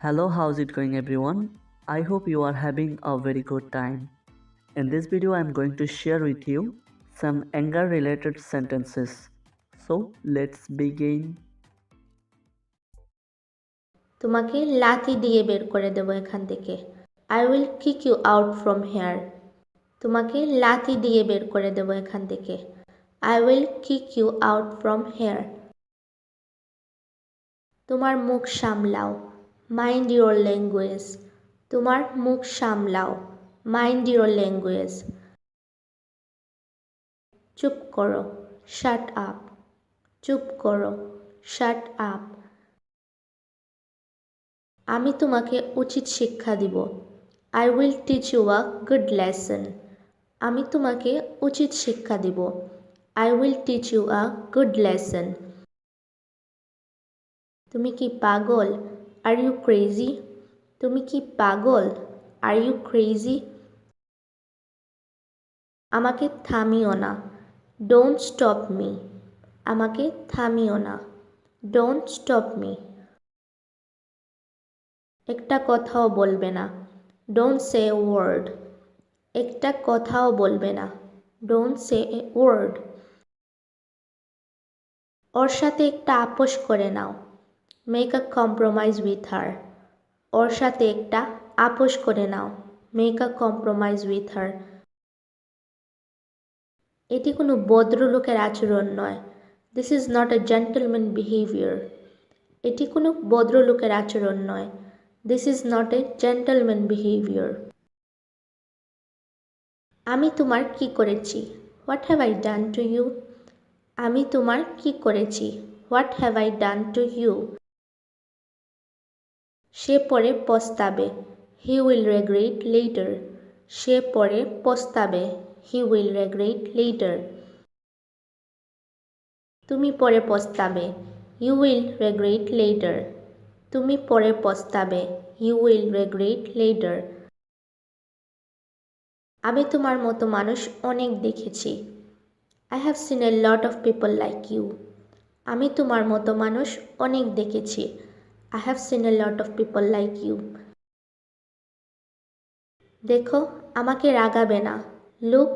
Hello, how's it going everyone? I hope you are having a very good time. In this video, I'm going to share with you some anger related sentences. So, let's begin. তোমাকে লাথি দিয়ে বের করে দেব এখান থেকে। I will kick you out from here. তোমাকে লাথি দিয়ে বের করে দেব এখান থেকে। I will kick you out from here. তোমার মুখ সামলাও। Mind your language. তোমার মুখ সামলাও। Mind your language. চুপ করো। Shut up. চুপ করো। Shut up. আমি তোমাকে উচিত শিক্ষা দিব। I will teach you a good lesson. আমি তোমাকে উচিত শিক্ষা দিব। I will teach you a good lesson. তুমি কি পাগল? Are you crazy? তুমি কি পাগল? Are you crazy? আমাকে থামিও না। Don't stop me. আমাকে থামিও না। Don't stop me. একটা কথাও বলবে না। Don't say a word. একটা কথাও বলবে না। Don't say a word. ওর সাথে একটা আপোষ করে নাও। Make a compromise with her. ওর সাথে একটা আপোষ করে নাও। Make a compromise with her. এটি কোনো ভদ্রলোকের আচরণ নয়। This is not a gentleman behavior. এটি কোনো ভদ্রলোকের আচরণ নয়। This is not a gentleman behavior. আমি তোমার কি করেছি? What have I done to you? আমি তোমার কি করেছি? What have I done to you? সে পরে পস্তাবে। He will regret later. সে পরে পস্তাবে। He will regret later. তুমি পরে পস্তাবে। You will regret later. তুমি পরে পস্তাবে। You will regret later. আমি তোমার মতো মানুষ অনেক দেখেছি। I have seen a lot of people like you. আমি তোমার মতো মানুষ অনেক দেখেছি। I have seen a lot of people like you. দেখো, আমাকে রাগাবে না। Look,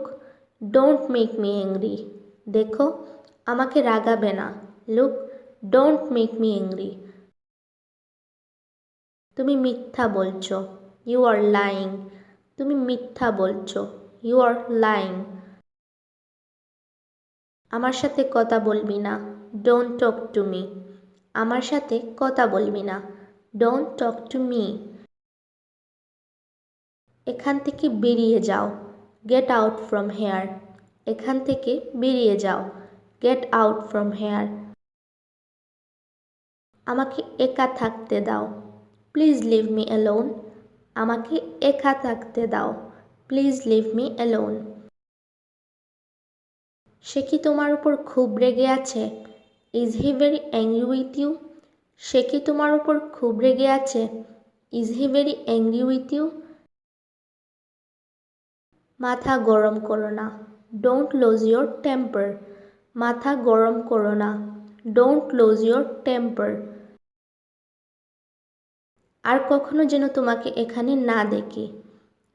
don't make me angry. দেখো, আমাকে রাগাবে না। Look, don't make me angry. তুমি মিথ্যা বলছো। You are lying. তুমি মিথ্যা বলছো। You are lying. আমার সাথে কথা বলবি না। Don't talk to me. আমার সাথে কথা বলবি না। Don't talk to me. এখান থেকে বেরিয়ে যাও। Get out from here. এখান থেকে বেরিয়ে যাও। Get out from here. আমাকে একা থাকতে দাও। Please leave me alone. আমাকে একা থাকতে দাও। Please leave me alone. সে কি তোমার উপর খুব রেগে আছে? Is he very angry with you? সে কি তোমার উপর খুব রেগে আছে? Is he very angry with you? মাথা গরম করো না। Don't lose your temper. মাথা গরম করো না। Don't lose your temper. আর কখনো যেন তোমাকে এখানে না দেখি।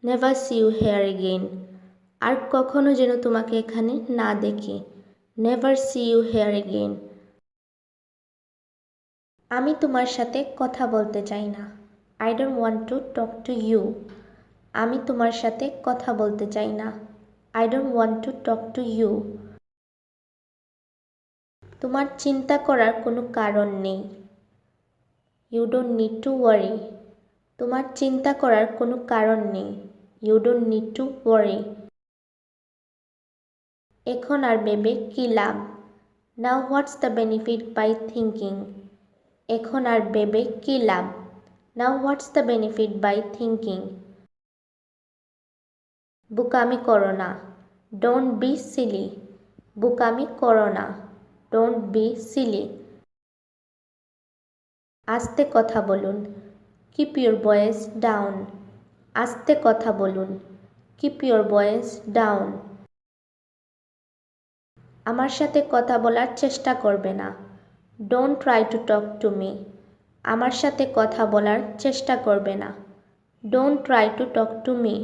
Never see you here again. আর কখনো যেন তোমাকে এখানে না দেখি। Never see you here again. আমি তোমার সাথে কথা বলতে চাই না। I don't want to talk to you. আমি তোমার সাথে কথা বলতে চাই না। I don't want to talk to you. তোমার চিন্তা করার কোনো কারণ নেই। You don't need to worry. তোমার চিন্তা করার কোনো কারণ নেই। You don't need to worry. এখন আর ভেবে কী লাভ? Now what's the benefit by thinking? এখন আর ভেবে কী লাভ? Now what's the benefit by thinking? বোকামি করো না। Don't be silly. বোকামি করো না। Don't be silly. আস্তে কথা বলুন। Keep your voice down. আস্তে কথা বলুন। Keep your voice down. আমার সাথে কথা বলার চেষ্টা করবে না। Don't try to talk to me. আমার সাথে কথা বলার চেষ্টা করবে না। Don't try to talk to me.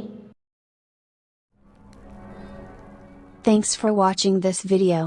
Thanks for watching this video.